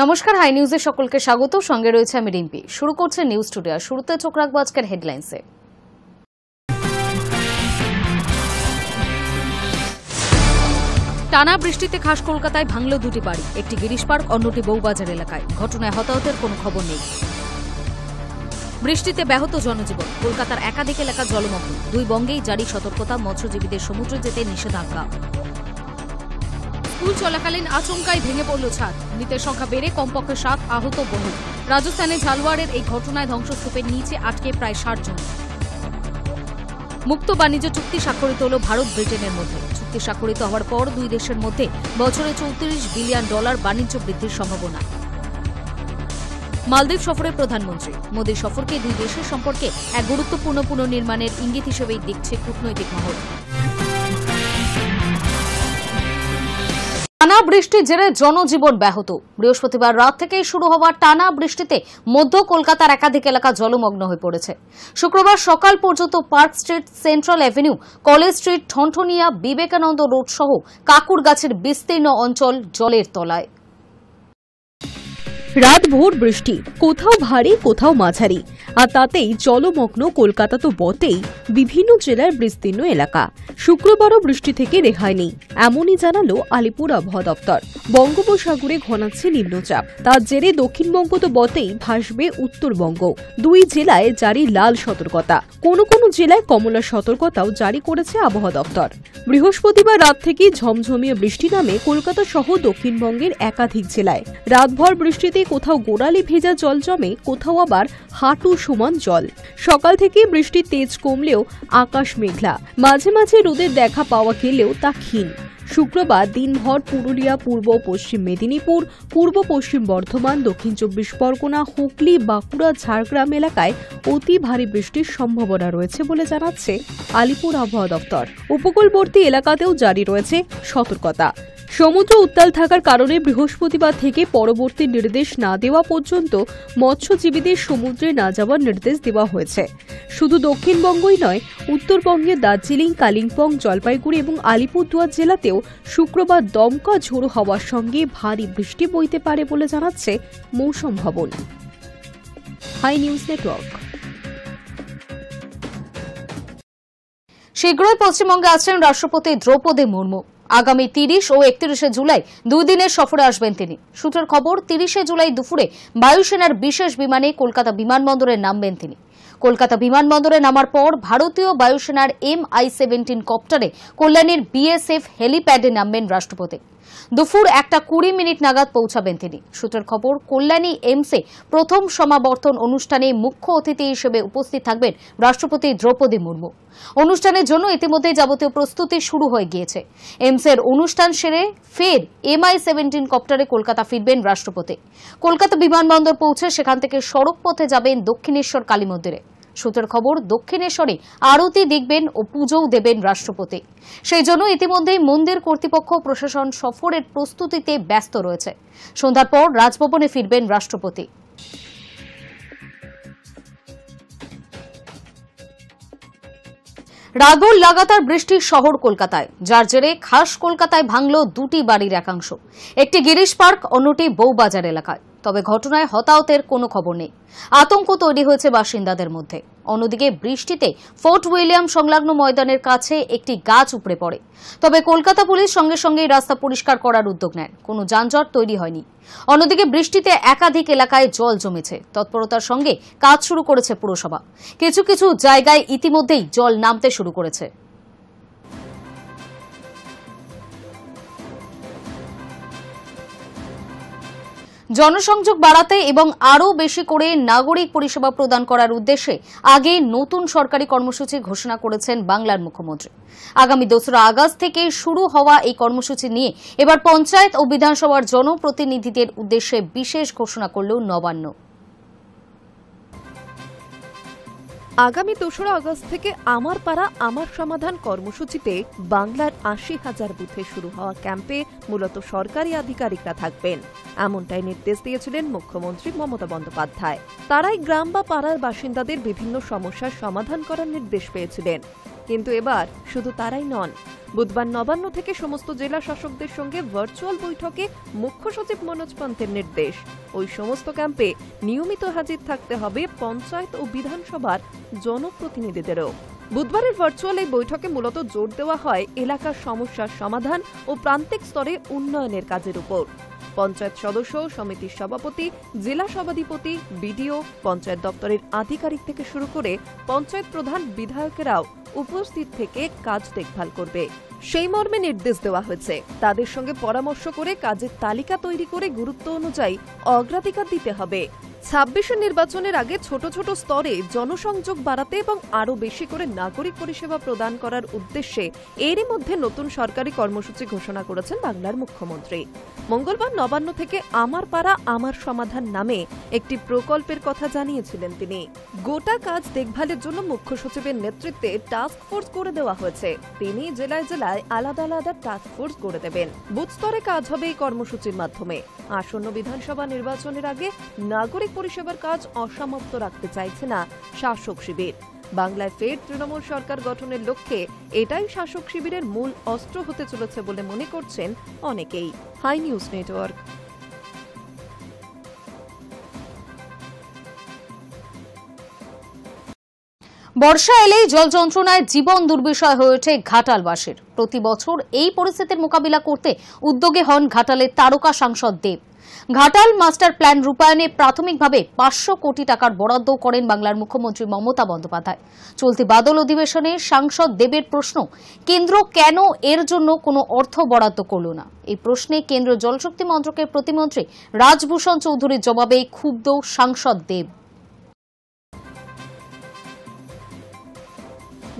নমস্কার, হাই নিউজে সকলকে স্বাগত। সঙ্গে রয়েছে আমি রিম্পি। শুরু করছে নিউজ টুডে। শুরুতে চোখ রাখবো আজকের হেডলাইন্সে। টানা বৃষ্টিতে খাস কলকাতায় ভাঙল দুটি বাড়ি, একটি গিরিশ পার্ক, অন্যটি বউবাজার এলাকায়। ঘটনায় হতাহতের কোনো খবর নেই। বৃষ্টিতে ব্যাহত জনজীবন, কলকাতার একাধিক এলাকা জলমগ্ন। দুই বঙ্গেই জারি সতর্কতা, মৎস্যজীবীদের সমুদ্রে যেতে নিষেধাজ্ঞা। স্কুল চলাকালীন আচমকাই ভেঙে পড়ল ছাদ, মৃতের সংখ্যা বেড়ে কমপক্ষে 7, আহত বহু। রাজস্থানে ঝালওয়াড়ের এই ঘটনায় ধ্বংসস্তূপের নিচে আটকে প্রায় 60 জন। মুক্ত বাণিজ্য চুক্তি স্বাক্ষরিত হল ভারত ব্রিটেনের মধ্যে। চুক্তি স্বাক্ষরিত হওয়ার পর দুই দেশের মধ্যে বছরে $34 বিলিয়ন বাণিজ্য বৃদ্ধির সম্ভাবনা। মালদ্বীপ সফরে প্রধানমন্ত্রী মোদীর সফরকে দুই দেশের সম্পর্কে এক গুরুত্বপূর্ণ পুনর্নির্মাণের ইঙ্গিত হিসেবেই দেখছে কূটনৈতিক মহল। টানা বৃষ্টির জেরে জনজীবন ব্যাহত। বৃহস্পতিবার রাত থেকেই শুরু হওয়া টানা বৃষ্টিতে মধ্য কলকাতার একাধিক এলাকা জলমগ্ন হয়ে পড়েছে। শুক্রবার সকাল পর্যন্ত park street, central avenue, college street, Thanthania, Vivekananda road সহ কাকুরগাছের বিস্তীর্ণ অঞ্চল জলের তলায়। রাত ভোর বৃষ্টি, কোথাও ভারী কোথাও মাঝারি, আর তাতেই জলমগ্ন কলকাতা তো বটেই, বিভিন্ন জেলার বিস্তীর্ণ এলাকা। শুক্রবারও বৃষ্টি থেকে রেহাই নেই, এমনই জানালো আলিপুর আবহাওয়া দপ্তর। বঙ্গোপসাগরে ঘনাচ্ছে নিম্নচাপ, তার জেরে দক্ষিণবঙ্গ তো বটেই, ভাসবে উত্তরবঙ্গ। দুই জেলায় জারি লাল সতর্কতা, কোনো কোনো জেলায় কমলা সতর্কতাও জারি করেছে আবহাওয়া দপ্তর। বৃহস্পতিবার রাত থেকে ঝমঝমিয়ে বৃষ্টি নামে কলকাতা সহ দক্ষিণবঙ্গের একাধিক জেলায়। রাতভর বৃষ্টিতে কোথাও গোড়ালি ভেজা জল জমে, কোথাও আবার হাঁটু সমান জল। সকাল থেকে বৃষ্টির তেজ কমলেও আকাশ মেঘলা, মাঝে মাঝে রোদের দেখা পাওয়া গেলেও তা ক্ষীণ। শুক্রবার দিনভর পুরুলিয়া, পূর্ব পশ্চিম মেদিনীপুর, পূর্ব পশ্চিম বর্ধমান, দক্ষিণ 24 পরগনা, হুগলি, বাঁকুড়া, ঝাড়গ্রাম এলাকায় অতি ভারী বৃষ্টির সম্ভাবনা রয়েছে বলে জানাচ্ছে আলিপুর আবহাওয়া দপ্তর। উপকূলবর্তী এলাকাতেও জারি রয়েছে সতর্কতা। সমুদ্র উত্তাল থাকার কারণে বৃহস্পতিবার থেকে পরবর্তী নির্দেশ না দেওয়া পর্যন্ত মৎস্যজীবীদের সমুদ্রে না যাওয়ার নির্দেশ দেওয়া হয়েছে। শুধু দক্ষিণবঙ্গই নয়, উত্তরবঙ্গের দার্জিলিং, কালিম্পং, জলপাইগুড়ি এবং আলিপুরদুয়ার জেলাতেও শুক্রবার দমকা ঝোড়ো হওয়ার সঙ্গে ভারী বৃষ্টি বইতে পারে বলে জানাচ্ছে Mausam Bhavan. Hi News Network. শীঘ্রই পশ্চিমবঙ্গে আসছেন রাষ্ট্রপতি দ্রৌপদী মুর্মু। আগামী 30 ও 31 জুলাই 2 দিনের সফরে আসবেন তিনি। সূত্রের খবর, 30 জুলাই দুপুরে বায়ুসেনার বিশেষ বিমানে কলকাতা বিমানবন্দরে নামবেন তিনি। কলকাতা বিমানবন্দরে নামার পর ভারতীয় বায়ুসেনার MI-17 কপ্টারে কল্যাণীর BSF হেলিপ্যাডে নামবেন রাষ্ট্রপতি। দুপুর 1:20 নাগাদ পৌঁছাবেন তিনি। সূত্রের খবর, কল্যাণী এমসে প্রথম সমাবর্তন অনুষ্ঠানে মুখ্য অতিথি হিসেবে উপস্থিত থাকবেন রাষ্ট্রপতি দ্রৌপদী মুর্মু। অনুষ্ঠানের জন্য ইতিমধ্যে যাবতীয় প্রস্তুতি শুরু হয়ে গিয়েছে। এমসের অনুষ্ঠান সেরে ফের MI-17 কপ্টারে কলকাতা ফিরবেন রাষ্ট্রপতি। কলকাতা বিমানবন্দর পৌঁছে সেখান থেকে সড়ক পথে যাবেন দক্ষিণেশ্বর কালী মন্দিরে। সূত্রের খবর, দক্ষিণেশ্বরে আরতি দেখবেন ও পুজোও দেবেন রাষ্ট্রপতি। সেই জন্য ইতিমধ্যেই মন্দির কর্তৃপক্ষ, প্রশাসন সফরের প্রস্তুতিতে ব্যস্ত রয়েছে। সন্ধ্যার পর রাজভবনে ফিরবেন রাষ্ট্রপতি। রাতভর লাগাতার বৃষ্টির শহর কলকাতায়, যার জেরে খাস কলকাতায় ভাঙল দুটি বাড়ির একাংশ, একটি গিরিশ পার্ক, অন্যটি বউবাজার এলাকায়। তবে ঘটনায় হতাহতের কোনো খবর নেই। আতঙ্ক তৈরি হয়েছে বাসিন্দাদের মধ্যে। অন্যদিকে বৃষ্টিতে ফোর্ট উইলিয়াম সংলগ্ন ময়দানের কাছে একটি গাছ উপড়ে পড়ে। তবে কলকাতা পুলিশ সঙ্গে সঙ্গেই রাস্তা পরিষ্কার করার উদ্যোগ নেন, কোনো যানজট তৈরি হয়নি। অন্যদিকে বৃষ্টিতে একাধিক এলাকায় জল জমেছে। তৎপরতার সঙ্গে কাজ শুরু করেছে পুরসভা। কিছু কিছু জায়গায় ইতিমধ্যেই জল নামতে শুরু করেছে। জনসংযোগ বাড়াতে এবং আরও বেশি করে নাগরিক পরিষেবা প্রদান করার উদ্দেশ্যে আগে নতুন সরকারি কর্মসূচি ঘোষণা করেছেন বাংলার মুখ্যমন্ত্রী। আগামী 2 আগস্ট থেকে শুরু হওয়া এই কর্মসূচি নিয়ে এবার পঞ্চায়েত ও বিধানসভার জনপ্রতিনিধিদের উদ্দেশ্যে বিশেষ ঘোষণা করল নবান্ন। আগামী 2 আগস্ট থেকে আমার পাড়া আমার সমাধান কর্মসূচিতে বাংলার 80,000 বুথে শুরু হওয়া ক্যাম্পে মূলত সরকারি আধিকারিকরা থাকবেন, এমনটাই নির্দেশ দিয়েছিলেন মুখ্যমন্ত্রী মমতা বন্দ্যোপাধ্যায়। তারাই গ্রাম বা পাড়ার বাসিন্দাদের বিভিন্ন সমস্যার সমাধান করার নির্দেশ পেয়েছিলেন। কিন্তু এবার শুধু তারাই নন, বুধবার নবান্ন থেকে সমস্ত জেলা শাসকদের সঙ্গে ভার্চুয়াল বৈঠকে মুখ্য সচিব মনোজ পন্থের নির্দেশ, ওই সমস্ত ক্যাম্পে নিয়মিত হাজির থাকতে হবে পঞ্চায়েত ও বিধানসভার জনপ্রতিনিধিদেরও। বুধবারের ভার্চুয়াল এই বৈঠকে মূলত জোর দেওয়া হয় এলাকার সমস্যার সমাধান ও প্রান্তিক স্তরে উন্নয়নের কাজের উপর। পঞ্চায়েত সদস্য, সমিতির সভাপতি, জেলা সভাধিপতি, বিডিও, পঞ্চায়েত দপ্তরের আধিকারিক থেকে শুরু করে পঞ্চায়েত প্রধান, বিধায়কেরাও উপস্থিত থেকে কাজ দেখভাল করবে। সেই মর্মে নির্দেশ দেওয়া হয়েছে, তাদের সঙ্গে পরামর্শ করে কাজের তালিকা তৈরি করে গুরুত্ব অনুযায়ী অগ্রাধিকার দিতে হবে। 26 নির্বাচনের আগে ছোট ছোট স্তরে জনসংযোগ বাড়াতে এবং আরও বেশি করে নাগরিক পরিষেবা প্রদান করার উদ্দেশ্যে এরই মধ্যে নতুন সরকারি কর্মসূচি ঘোষণা করেছেন বাংলার মুখ্যমন্ত্রী। মঙ্গলবার নবান্ন থেকে আমার পাড়া আমার সমাধান নামে একটি প্রকল্পের কথা জানিয়েছিলেন তিনি। গোটা কাজ দেখভালের জন্য মুখ্য সচিবের নেতৃত্বে টাস্ক ফোর্স করে দেওয়া হয়েছে। তিনি জেলায় জেলায় আলাদা আলাদা টাস্ক ফোর্স করে দেবেন। বুথ স্তরে কাজ হবে এই কর্মসূচির মাধ্যমে। আসন্ন বিধানসভা নির্বাচনের আগে নাগরিক পরিষেবার কাজ অসমাপ্ত রাখতে চাইছে না শাসক শিবির। বাংলায় ফের তৃণমূল সরকার গঠনের লক্ষ্যে এটাই শাসক শিবিরের মূল অস্ত্র হতে চলেছে বলে মনে করছেন অনেকেই। High News network. বর্ষা এলেই জল যন্ত্রণায় জীবন দুর্বিষয় হয়ে ওঠে ঘাটালবাসীর। প্রতি বছর এই পরিস্থিতির মোকাবিলা করতে উদ্যোগে হন ঘাটালের তারকা সাংসদ দেব। ঘাটাল মাস্টার প্ল্যান রূপায়ণে প্রাথমিকভাবে 500 কোটি টাকার বরাদ্দ করেন বাংলার মুখ্যমন্ত্রী মমতা বন্দ্যোপাধ্যায়। চলতি বাদল অধিবেশনে সাংসদ দেবের প্রশ্ন, কেন্দ্র কেন এর জন্য কোনো অর্থ বরাদ্দ করল না? এই প্রশ্নে কেন্দ্রীয় জলশক্তি মন্ত্রকের প্রতিমন্ত্রী রাজভূষণ চৌধুরীর জবাবে ক্ষুব্ধ সাংসদ দেব।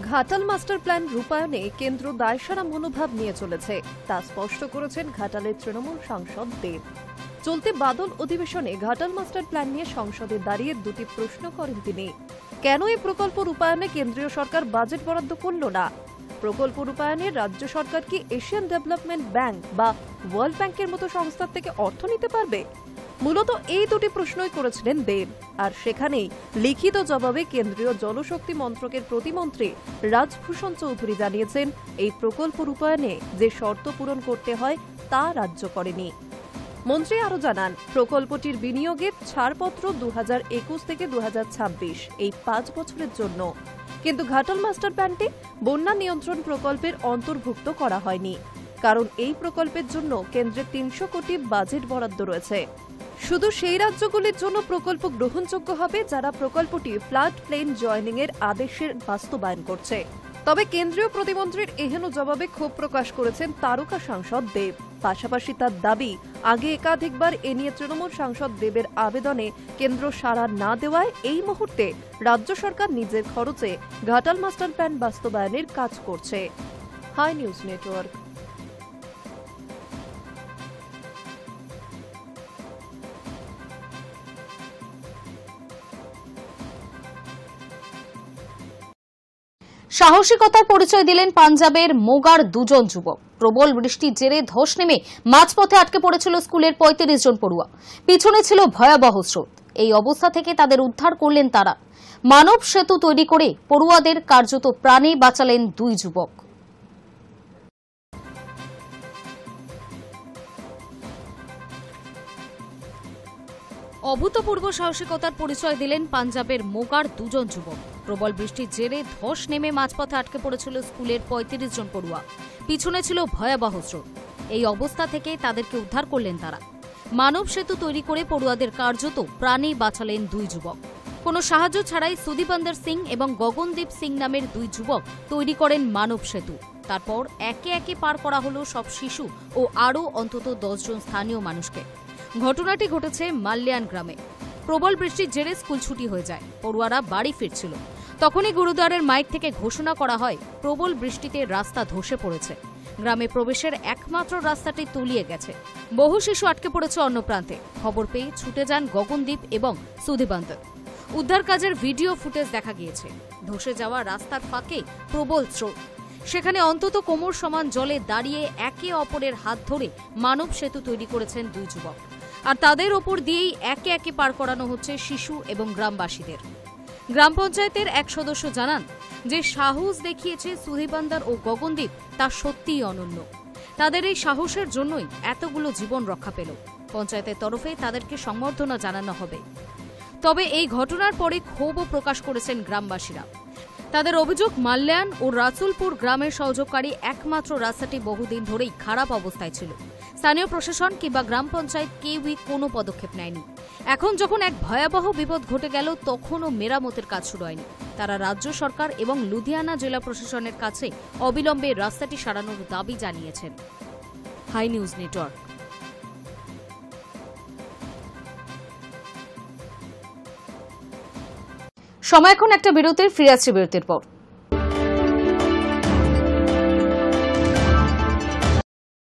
ঘাটাল মাস্টার প্ল্যান রূপায়ণে কেন্দ্র দায়সারা মনোভাব নিয়ে চলেছে, তা স্পষ্ট করেছেন ঘাটালের তৃণমূল সাংসদ দেব। চলতি বাদল অধিবেশনে ঘাটাল মাস্টার প্ল্যান নিয়ে সংসদে দাঁড়িয়ে দুটি প্রশ্ন করেন তিনি। কেন এই প্রকল্প রূপায়ণে কেন্দ্রীয় সরকার বাজেট বরাদ্দ করল না? প্রকল্প রূপায়ণে রাজ্য সরকার কি এশিয়ান ডেভেলপমেন্ট ব্যাংক বা ওয়ার্ল্ড ব্যাংকের মতো সংস্থার থেকে অর্থ নিতে পারবে? মূলত এই দুটি প্রশ্নই করেছিলেন দেব। আর সেখানেই লিখিত জবাবে কেন্দ্রীয় জলশক্তি মন্ত্রকের প্রতিমন্ত্রী রাজভূষণ চৌধুরী জানিয়েছেন, এই প্রকল্প রূপায়ণে যে শর্ত পূরণ করতে হয় তা রাজ্য করেনি। মন্ত্রী আরও জানান, প্রকল্পটির বিনিয়োগের ছাড়পত্র 2021 থেকে 2026 এই 5 বছরের জন্য, কিন্তু ঘাটাল মাস্টার প্ল্যানটি বন্যা নিয়ন্ত্রণ প্রকল্পের অন্তর্ভুক্ত করা হয়নি, কারণ এই প্রকল্পের জন্য কেন্দ্রের 300 কোটি বাজেট বরাদ্দ রয়েছে। শুধু সেই রাজ্যগুলির জন্য প্রকল্প গ্রহণযোগ্য হবে যারা প্রকল্পটি ফ্লাড প্লেন জয়েনিং এর আদেশের বাস্তবায়ন করছে। তবে কেন্দ্রীয় প্রতিমন্ত্রীর এহেন জবাবে ক্ষোভ প্রকাশ করেছেন তারকা সাংসদ দেব। পাশাপাশি তার দাবি, আগে একাধিকবার এ নিয়ে তৃণমূল সাংসদ দেবের আবেদনে কেন্দ্র সাড়া না দেওয়ায় এই মুহূর্তে রাজ্য সরকার নিজের খরচে ঘাটাল মাস্টার প্ল্যান বাস্তবায়নের কাজ করছে। Hi News Network. সাহসিকতার পরিচয় দিলেন পাঞ্জাবের মোগার দুজন যুবক। প্রবল বৃষ্টির জেরে ধস নেমে মাঝপথে আটকে পড়েছিল স্কুলের 35 জন পড়ুয়া। পিছনে ছিল ভয়াবহ স্রোত। এই অবস্থা থেকে তাদের উদ্ধার করলেন তারা। মানব সেতু তৈরি করে পড়ুয়াদের কার্যত প্রাণে বাঁচালেন দুই যুবক। অভূতপূর্ব সাহসিকতার পরিচয় দিলেন পাঞ্জাবের মোগার দুজন যুবক। প্রবল বৃষ্টির জেরে ধস নেমে মাঝপথে আটকে পড়েছিল স্কুলের 35 জন পড়ুয়া। পিছনে ছিল ভয়াবহ স্রোত। এই অবস্থা থেকে তাদেরকে উদ্ধার করলেন তারা। মানব সেতু তৈরি করে পড়ুয়াদের কার্যত প্রাণে বাঁচালেন দুই যুবক। কোনো সাহায্য ছাড়াই সুদীপন্দর সিং এবং গগনদীপ সিং নামের দুই যুবক তৈরি করেন মানব সেতু। তারপর একে একে পার করা হলো সব শিশু ও আরও অন্তত 10 জন স্থানীয় মানুষকে। ঘটনাটি ঘটেছে মাল্যান গ্রামে। প্রবল বৃষ্টির জেরে স্কুল ছুটি হয়ে যায়। পড়ুয়ারা বাড়ি ফিরছিল। তখনই গুরুদ্বারের মাইক থেকে ঘোষণা করা হয়, প্রবল বৃষ্টিতে রাস্তা ধসে পড়েছে। গ্রামে প্রবেশের একমাত্র রাস্তাটি তলিয়ে গেছে। বহু শিশু আটকে পড়েছে অন্য প্রান্তে। খবর পেয়ে ছুটে যান গগনদীপ এবং সুদীপন্দর। উদ্ধার কাজের ভিডিও ফুটেজ দেখা গিয়েছে। ধসে যাওয়া রাস্তার ফাঁকে প্রবল স্রোত। সেখানে অন্তত কোমর সমান জলে দাঁড়িয়ে একে অপরের হাত ধরে মানব সেতু তৈরি করেছেন দুই যুবক। আর তাদের ওপর দিয়েই একে একে পার করানো হচ্ছে শিশু এবং গ্রামবাসীদের। গ্রাম পঞ্চায়েতের এক সদস্য জানান, যে সাহস দেখিয়েছে সুধীবান্দার ও গগনদীপ তা সত্যিই অনন্য। তাদের এই সাহসের জন্যই এতগুলো জীবন রক্ষা পেল। পঞ্চায়েতের তরফে তাদেরকে সংবর্ধনা জানানো হবে। তবে এই ঘটনার পরে ক্ষোভও প্রকাশ করেছেন গ্রামবাসীরা। তাদের অভিযোগ, মাল্যান ও রাসুলপুর গ্রামের সংযোগকারী একমাত্র রাস্তাটি বহুদিন ধরেই খারাপ অবস্থায় ছিল। স্থানীয় প্রশাসন কিংবা গ্রাম পঞ্চায়েত কেউই কোনো পদক্ষেপ নেয়নি। এখন যখন এক ভয়াবহ বিপদ ঘটে গেল, তখনও মেরামতের কাজ শুরু হয়নি। তারা রাজ্য সরকার এবং লুধিয়ানা জেলা প্রশাসনের কাছে অবিলম্বে রাস্তাটি সারানোর দাবি জানিয়েছেন। Hi News Network. সময় এখন একটা বিরতির, ফিরে আসছে বিরতির পর।